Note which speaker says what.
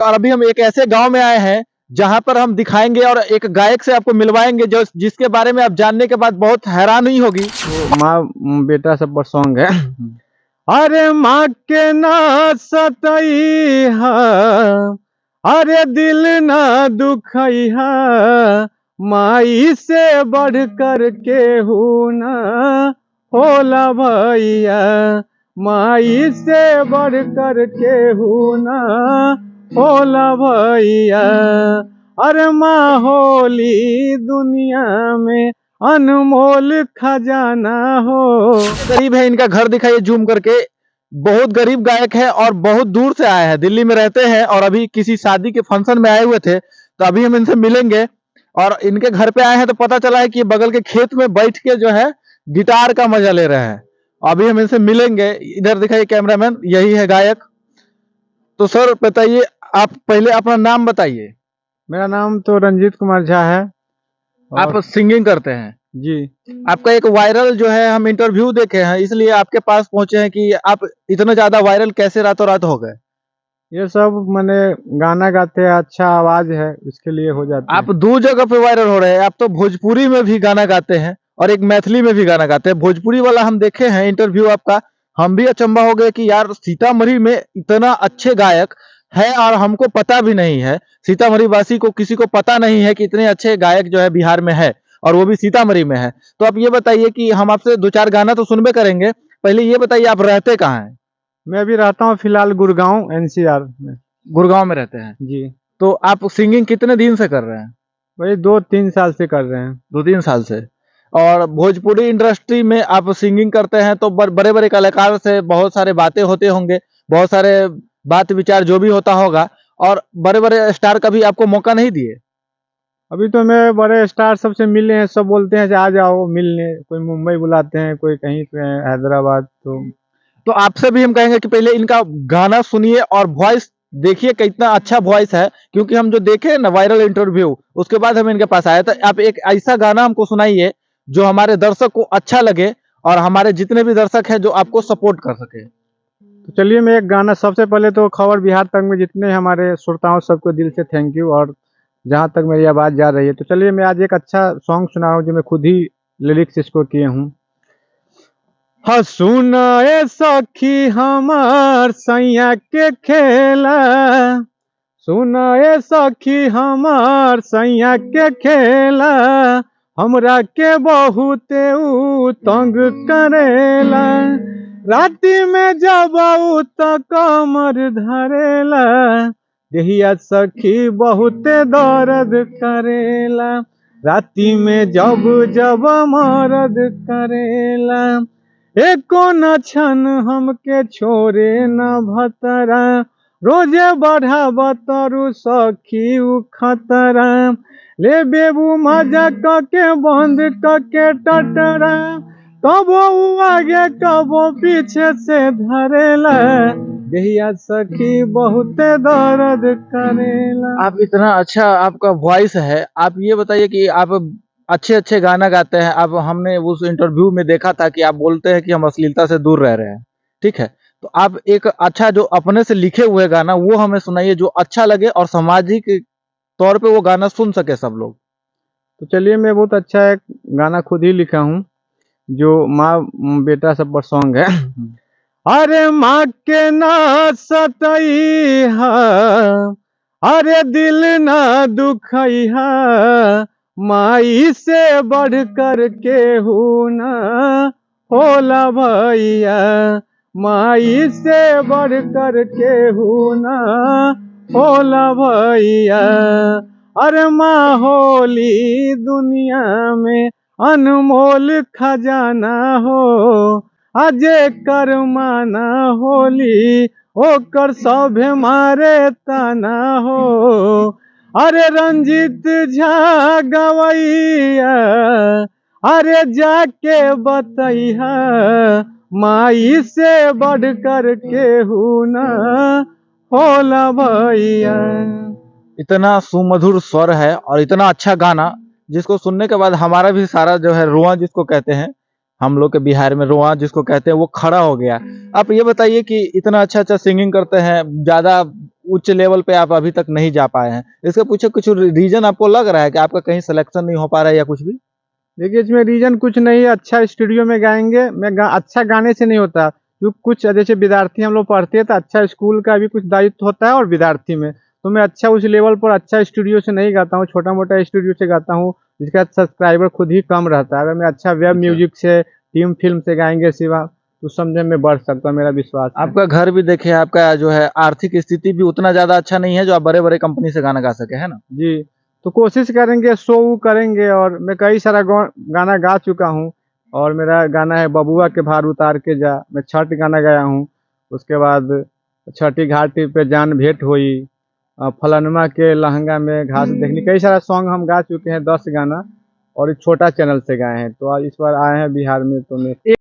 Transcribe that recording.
Speaker 1: और अभी हम एक ऐसे गांव में आए हैं जहां पर हम दिखाएंगे और एक गायक से आपको मिलवाएंगे जो जिसके बारे में आप जानने के बाद बहुत हैरान ही होगी।
Speaker 2: तो माँ बेटा सब पर सॉन्ग है। अरे माँ के ना सतई हा, अरे दिल ना दुखई हा, माई से बढ़ कर के हूँ ना होला भैया, माई से बढ़ कर के हूँ ना होला भैया। अरे माँ होली दुनिया में अनमोल खजाना हो।
Speaker 1: गरीब है, इनका घर दिखाइए जूम करके। बहुत गरीब गायक है और बहुत दूर से आए हैं, दिल्ली में रहते हैं और अभी किसी शादी के फंक्शन में आए हुए थे, तो अभी हम इनसे मिलेंगे। और इनके घर पे आए हैं तो पता चला है कि बगल के खेत में बैठ के जो है गिटार का मजा ले रहे हैं। अभी हम इनसे मिलेंगे। इधर दिखाइए कैमरामैन, यही है गायक। तो सर बताइए, आप पहले अपना नाम बताइए।
Speaker 2: मेरा नाम तो रंजीत कुमार झा है।
Speaker 1: आप सिंगिंग करते हैं
Speaker 2: जी।
Speaker 1: आपका एक वायरल जो है हम इंटरव्यू देखे हैं, इसलिए आपके पास पहुंचे हैं कि आप इतना ज्यादा वायरल कैसे रातों रात हो गए।
Speaker 2: ये सब मैंने गाना गाते हैं, अच्छा आवाज है, इसके लिए हो जाते
Speaker 1: आप
Speaker 2: हैं।
Speaker 1: दो जगह पे वायरल हो रहे हैं। आप तो भोजपुरी में भी गाना गाते हैं और एक मैथिली में भी गाना गाते हैं। भोजपुरी वाला हम देखे हैं इंटरव्यू आपका, हम भी अचंभा हो गए कि यार सीतामढ़ी में इतना अच्छे गायक है और हमको पता भी नहीं है। सीतामढ़ी वासी को किसी को पता नहीं है कि इतने अच्छे गायक जो है बिहार में है और वो भी सीतामढ़ी में है। तो आप ये बताइए कि हम आपसे दो चार गाना तो सुनबे करेंगे, पहले ये बताइए आप रहते कहाँ हैं।
Speaker 2: मैं अभी रहता हूँ फिलहाल गुड़गांव एनसीआर में।
Speaker 1: गुड़गांव में रहते हैं।
Speaker 2: जी।
Speaker 1: तो आप सिंगिंग कितने दिन से कर रहे हैं।
Speaker 2: वही 2-3 साल से कर रहे हैं।
Speaker 1: 2-3 साल से। और भोजपुरी इंडस्ट्री में आप सिंगिंग करते हैं तो बड़े बड़े कलाकार से बहुत सारे बातें होते होंगे, बहुत सारे बात विचार जो भी होता होगा, और बड़े बड़े स्टार कभी आपको मौका नहीं दिए।
Speaker 2: अभी तो मैं बड़े स्टार सबसे मिले हैं, सब बोलते हैं कि आ जाओ मिलने, कोई मुंबई बुलाते हैं, कोई कहीं पे है, हैदराबाद।
Speaker 1: तो आपसे भी हम कहेंगे कि पहले इनका गाना सुनिए और वॉइस देखिए कितना अच्छा वॉइस है, क्योंकि हम जो देखे ना वायरल इंटरव्यू उसके बाद हम इनके पास आए। तो आप एक ऐसा गाना हमको सुनाइए जो हमारे दर्शक को अच्छा लगे और हमारे जितने भी दर्शक हैं जो आपको सपोर्ट कर सके।
Speaker 2: तो चलिए मैं एक गाना, सबसे पहले तो खबर बिहार तक में जितने हमारे श्रोताओं सबको दिल से थैंक यू। और जहाँ तक मेरी आवाज़ जा रही है, तो चलिए मैं आज एक अच्छा सॉन्ग सुना रहा हूँ जो मैं खुद ही लिरिक्स इसको किए हूँ। हाँ सुनाए सखी हमार सैया के खेला, सुनाए सखी हमार सैया के खेला, हमरा के बहुते ऊ तंग करेला, राति में जब ऊ त कमर धरेला, देहिया सखी बहुते दर्द करेला, राति में जब जब मरद करेला, एको न छन हमके छोरे न भतरा, रोजे बढ़ा बतरु सखी उ खतरा, ले बेबू मजा कके बंद कके टटरा, कबो उ आगे कबो पीछे से धरेला, देहिया सखी बहुते दर्द करेला।
Speaker 1: आप इतना अच्छा आपका वॉइस है, आप ये बताइए कि आप अच्छे अच्छे गाना गाते हैं। अब हमने उस इंटरव्यू में देखा था कि आप बोलते हैं कि हम अश्लीलता से दूर रह रहे हैं, ठीक है। तो आप एक अच्छा जो अपने से लिखे हुए गाना वो हमें सुनाइए जो अच्छा लगे और सामाजिक तौर पे वो गाना सुन सके सब लोग।
Speaker 2: तो चलिए मैं बहुत अच्छा एक गाना खुद ही लिखा हूँ जो माँ बेटा सब पर सॉन्ग है। अरे माँ के ना सतई हा, अरे दिल ना दुखई हा, माई से बढ़ कर के हूँ ना होला भैया, माई से बढ़ कर के हूँ ना होला भैया। अरे माँ होली दुनिया में अनमोल खजाना हो, अजे कर माना होली ओकर सभे मारे ताना हो। अरे रंजीत झा गवैया, अरे जाके बतैया, माई से बढ़ कर के हूँ ना होला भैया।
Speaker 1: इतना सुमधुर स्वर है और इतना अच्छा गाना जिसको सुनने के बाद हमारा भी सारा जो है रुआ जिसको कहते हैं, हम लोग के बिहार में रुआ जिसको कहते हैं, वो खड़ा हो गया। आप ये बताइए कि इतना अच्छा अच्छा सिंगिंग करते हैं, ज्यादा उच्च लेवल पे आप अभी तक नहीं जा पाए हैं। इसके पीछे कुछ रीजन आपको लग रहा है कि आपका कहीं सिलेक्शन नहीं हो पा रहा है या कुछ भी?
Speaker 2: देखिए इसमें रीजन कुछ नहीं है, अच्छा स्टूडियो में गाएंगे, अच्छा गाने से नहीं होता, क्योंकि कुछ जैसे विद्यार्थी हम लोग पढ़ते हैं तो अच्छा स्कूल का भी कुछ दायित्व होता है और विद्यार्थी में, तो मैं अच्छा उस लेवल पर अच्छा स्टूडियो से नहीं गाता हूँ, छोटा मोटा स्टूडियो से गाता हूँ जिसका सब्सक्राइबर खुद ही कम रहता है। अगर मैं अच्छा वेब
Speaker 1: अच्छा।
Speaker 2: म्यूजिक से, टीम फिल्म से गाएंगे सिवा, तो समझे मैं बढ़ सकता हूँ, मेरा विश्वास है।
Speaker 1: आपका घर भी देखिए, आपका जो है आर्थिक स्थिति भी उतना ज्यादा अच्छा नहीं है जो आप बड़े बड़े कंपनी से गाना गा सके, है ना?
Speaker 2: जी, तो कोशिश करेंगे, शो वो करेंगे, और मैं कई सारा गाना गा चुका हूँ। और मेरा गाना है बबुआ के भार उतार के जा, मैं छठ गाना गाया हूँ। उसके बाद छठी घाटी पे जान भेंट हुई, फलनमा के लहंगा में घास देखनी, कई सारा सॉन्ग हम गा चुके हैं, 10 गाना, और एक छोटा चैनल से गाए हैं। तो आज इस बार आए हैं बिहार में, तो मैं